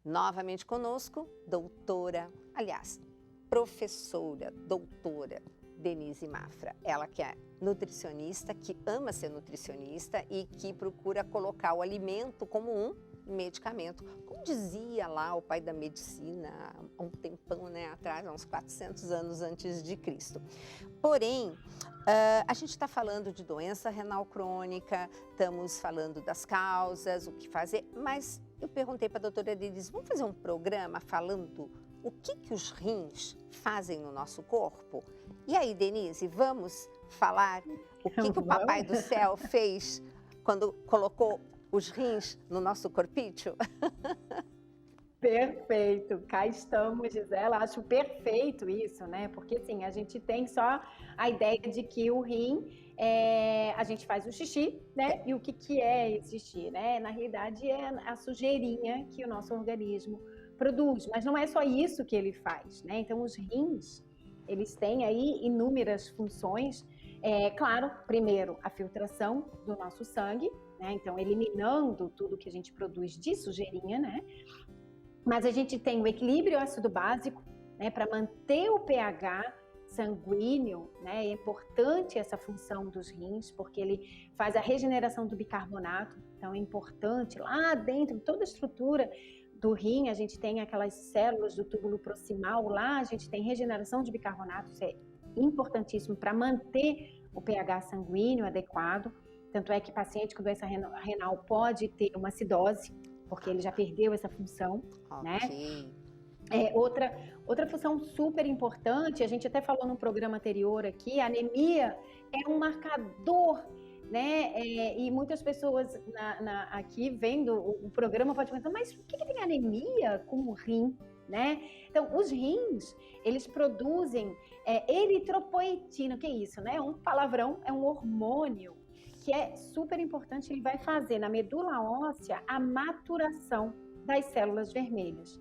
Novamente conosco, professora, doutora Denise Mafra. Ela que é nutricionista, que ama ser nutricionista e que procura colocar o alimento como um medicamento. Como dizia lá o pai da medicina há um tempão, né, atrás, há uns 400 anos antes de Cristo. Porém, a gente está falando de doença renal crônica, estamos falando das causas, o que fazer, mas eu perguntei para a doutora Denise, vamos fazer um programa falando o que os rins fazem no nosso corpo? E aí, Denise, vamos falar o que o Papai do Céu fez quando colocou os rins no nosso corpício? Perfeito, cá estamos, Gisela. Acho perfeito isso, né? Porque assim, a gente tem só a ideia de que o rim, a gente faz o xixi, né? E o que é esse xixi, né? Na realidade é a sujeirinha que o nosso organismo produz, mas não é só isso que ele faz, né? Então os rins, eles têm aí inúmeras funções. Claro, primeiro, a filtração do nosso sangue, né? Então eliminando tudo que a gente produz de sujeirinha, né? Mas a gente tem o equilíbrio ácido-básico, né, para manter o pH sanguíneo, né? É importante essa função dos rins, porque ele faz a regeneração do bicarbonato, então é importante, lá dentro, toda a estrutura do rim, a gente tem aquelas células do túbulo proximal, lá a gente tem regeneração de bicarbonato, isso é importantíssimo para manter o pH sanguíneo adequado, tanto é que paciente com doença renal pode ter uma acidose, porque ele já perdeu essa função, né? Outra função super importante, a gente até falou no programa anterior aqui, a anemia é um marcador, né? E muitas pessoas aqui vendo o programa podem perguntar, mas o que tem anemia com o rim, né? Então, os rins, eles produzem eritropoetina, o que é isso, né? Um palavrão, é um hormônio que é super importante, ele vai fazer na medula óssea a maturação das células vermelhas.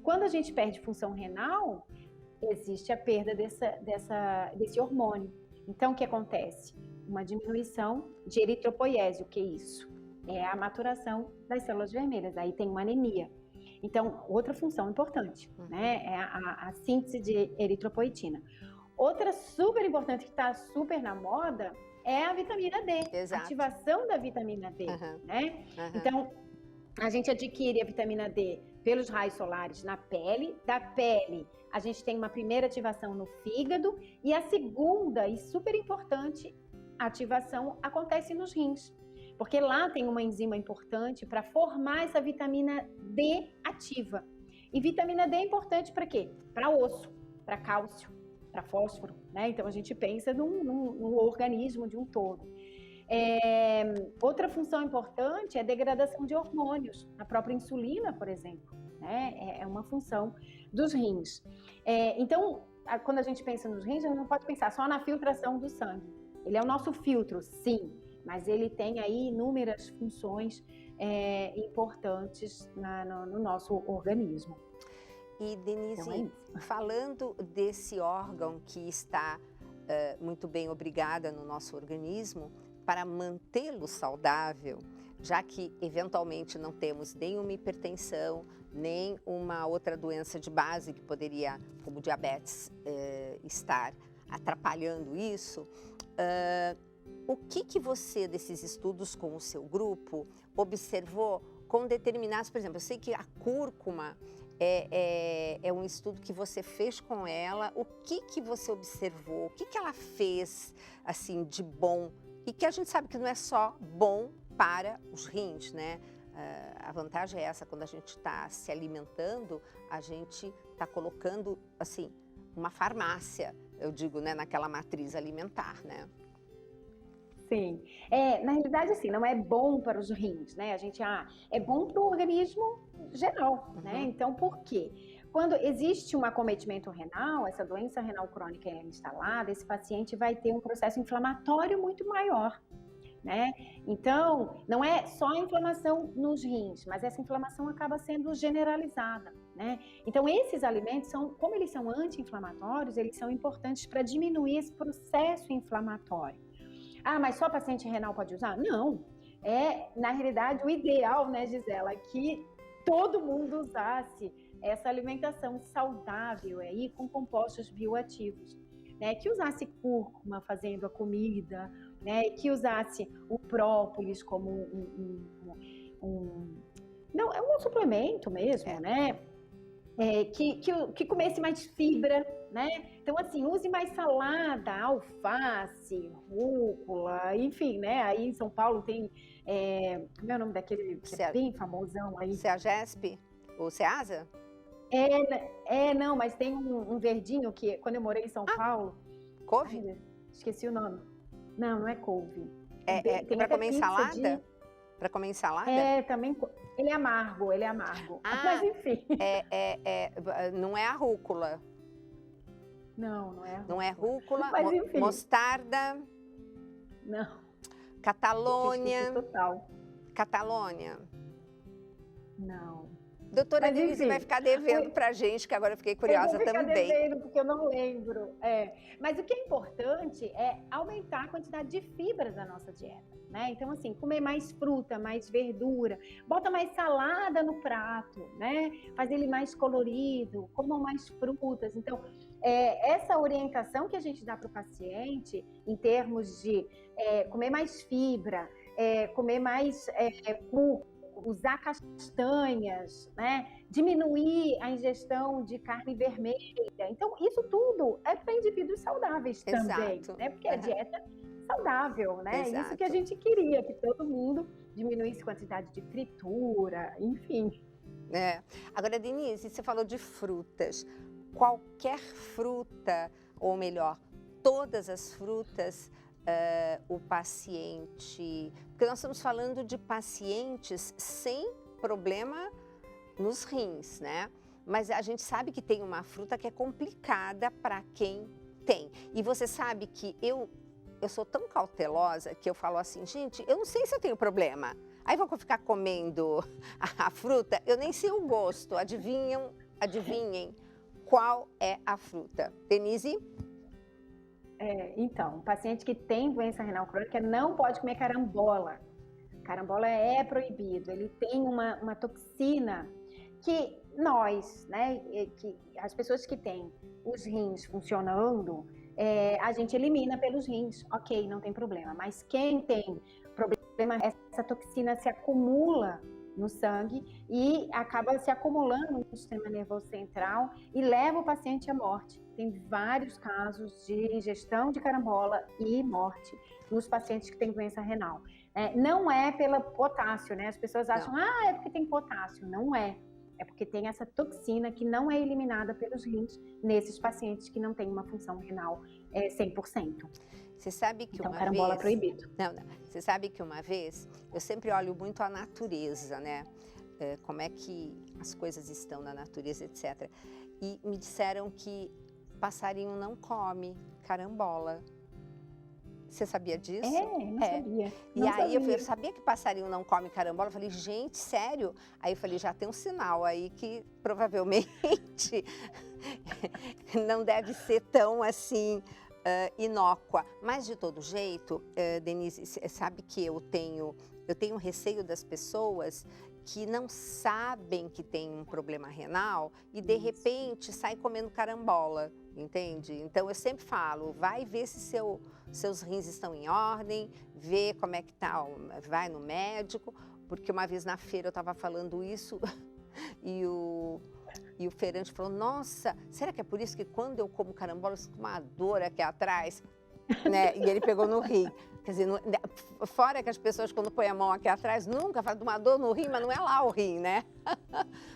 Quando a gente perde função renal, existe a perda desse hormônio. Então, o que acontece? Uma diminuição de eritropoiese, o que é isso? É a maturação das células vermelhas, aí tem uma anemia. Então, outra função importante, né? É a síntese de eritropoetina. Outra super importante que está super na moda é a vitamina D, Exato. Ativação da vitamina D, né? Então, a gente adquire a vitamina D pelos raios solares na pele, da pele a gente tem uma primeira ativação no fígado e a segunda, e super importante, ativação acontece nos rins, porque lá tem uma enzima importante para formar essa vitamina D ativa. E vitamina D é importante para quê? Para osso, para cálcio, para fósforo, né? Então a gente pensa no organismo de um todo. Outra função importante é a degradação de hormônios, a própria insulina, por exemplo, né? É uma função dos rins. Então, quando a gente pensa nos rins, a gente não pode pensar só na filtração do sangue. Ele é o nosso filtro, sim, mas ele tem aí inúmeras funções importantes no nosso organismo. E, Denise, então falando desse órgão que está muito bem obrigada no nosso organismo, para mantê-lo saudável, já que eventualmente não temos nenhuma hipertensão, nem uma outra doença de base que poderia, como diabetes, estar atrapalhando isso, o que você, desses estudos com o seu grupo, observou com determinados, por exemplo, eu sei que a cúrcuma é um estudo que você fez com ela, o que você observou, o que ela fez assim de bom, e que a gente sabe que não é só bom para os rins, né? A vantagem é essa, quando a gente está se alimentando, a gente está colocando, assim, uma farmácia, eu digo, né, naquela matriz alimentar, né? Sim. Na realidade, assim, não é bom para os rins, né? A gente, é bom para o organismo geral, né? Então, por quê? Quando existe um acometimento renal, essa doença renal crônica é instalada, esse paciente vai ter um processo inflamatório muito maior, né? Então, não é só a inflamação nos rins, mas essa inflamação acaba sendo generalizada, né? Então, esses alimentos, como eles são anti-inflamatórios, eles são importantes para diminuir esse processo inflamatório. Mas só paciente renal pode usar? Não. Na realidade, o ideal, né, Gisela, é que todo mundo usasse essa alimentação saudável aí com compostos bioativos, né? Que usasse cúrcuma fazendo a comida, né? Que usasse o própolis como não, é um suplemento mesmo, né? Que comesse mais fibra, né? Então, assim, use mais salada, alface, rúcula, enfim, né? Aí em São Paulo tem, como é o nome daquele que é bem famosão aí? Ceagesp? Ou Ceasa? Não, mas tem um verdinho que, quando eu morei em São Paulo... Couve? Ai, esqueci o nome. Não é couve. Tem para comer em salada? Para comer em salada? Também. Ele é amargo. Mas enfim. Não é a rúcula. Não é a rúcula. Não é rúcula, mas, enfim. Mostarda. Não. Catalônia. Total. Catalônia. Não. Doutora Denise vai ficar devendo pra gente, que agora eu fiquei curiosa também. Eu vou ficar devendo, porque eu não lembro. Mas o que é importante é aumentar a quantidade de fibra da nossa dieta, né? Então, assim, comer mais fruta, mais verdura, bota mais salada no prato, né? Faz ele mais colorido, comam mais frutas. Então, essa orientação que a gente dá para o paciente, em termos de comer mais fibra, comer mais cúrcuma, usar castanhas, né? Diminuir a ingestão de carne vermelha. Então, isso tudo é para indivíduos saudáveis também, né? Porque a dieta saudável, né? Exato. Isso que a gente queria, que todo mundo diminuísse a quantidade de fritura, enfim. Agora, Denise, você falou de frutas. Qualquer fruta, ou melhor, todas as frutas, o paciente... Porque nós estamos falando de pacientes sem problema nos rins, né? Mas a gente sabe que tem uma fruta que é complicada para quem tem. E você sabe que eu sou tão cautelosa que eu falo assim, gente, eu não sei se eu tenho problema. Aí vou ficar comendo a fruta, eu nem sei o gosto. Adivinhem qual é a fruta. Denise? Então, o paciente que tem doença renal crônica não pode comer carambola. Carambola é proibido. Ele tem uma toxina que nós, né, que as pessoas que têm os rins funcionando, a gente elimina pelos rins. Ok, não tem problema. Mas quem tem problema, essa toxina se acumula no sangue e acaba se acumulando no sistema nervoso central e leva o paciente à morte. Tem vários casos de ingestão de carambola e morte nos pacientes que têm doença renal. Não é pelo potássio, né? As pessoas acham, é porque tem potássio. Não é. É porque tem essa toxina que não é eliminada pelos rins nesses pacientes que não têm uma função renal 100%. Você sabe que então, uma carambola vez... proibido. Não. Você sabe que uma vez, eu sempre olho muito a natureza, né? Como é que as coisas estão na natureza, etc. E me disseram que passarinho não come carambola. Você sabia disso? Não sabia. E aí eu sabia que passarinho não come carambola. Eu falei, gente, sério? Aí eu falei, já tem um sinal aí que provavelmente não deve ser tão assim inócua. Mas de todo jeito, Denise, sabe que eu tenho receio das pessoas que não sabem que tem um problema renal e de repente sai comendo carambola, entende? Então eu sempre falo, vai ver se seus rins estão em ordem, vê como é que tá, vai no médico, porque uma vez na feira eu estava falando isso e o feirante falou, nossa, será que é por isso que quando eu como carambola eu sinto uma dor aqui atrás? Né? E ele pegou no rim. Quer dizer, fora que as pessoas quando põem a mão aqui atrás nunca falam de uma dor no rim, mas não é lá o rim, né?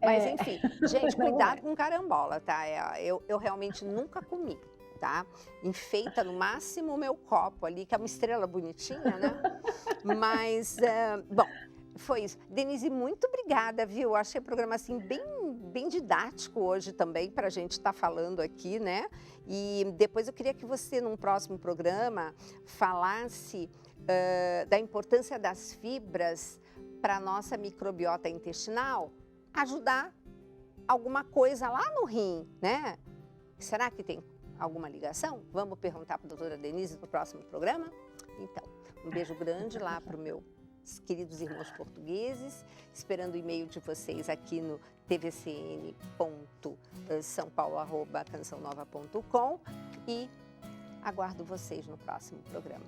Mas enfim, gente, cuidado com carambola, tá? Eu realmente nunca comi, tá? Enfeita no máximo o meu copo ali, que é uma estrela bonitinha, né? Mas, bom, foi isso. Denise, muito obrigada, viu? Achei o programa assim bem didático hoje também para a gente estar falando aqui, né? E depois eu queria que você, num próximo programa, falasse da importância das fibras para a nossa microbiota intestinal ajudar alguma coisa lá no rim, né? Será que tem alguma ligação? Vamos perguntar para a doutora Denise no próximo programa? Então, um beijo grande lá para o meu queridos irmãos portugueses, esperando o e-mail de vocês aqui no tvcn.saopaulo@cançãonova.com e aguardo vocês no próximo programa.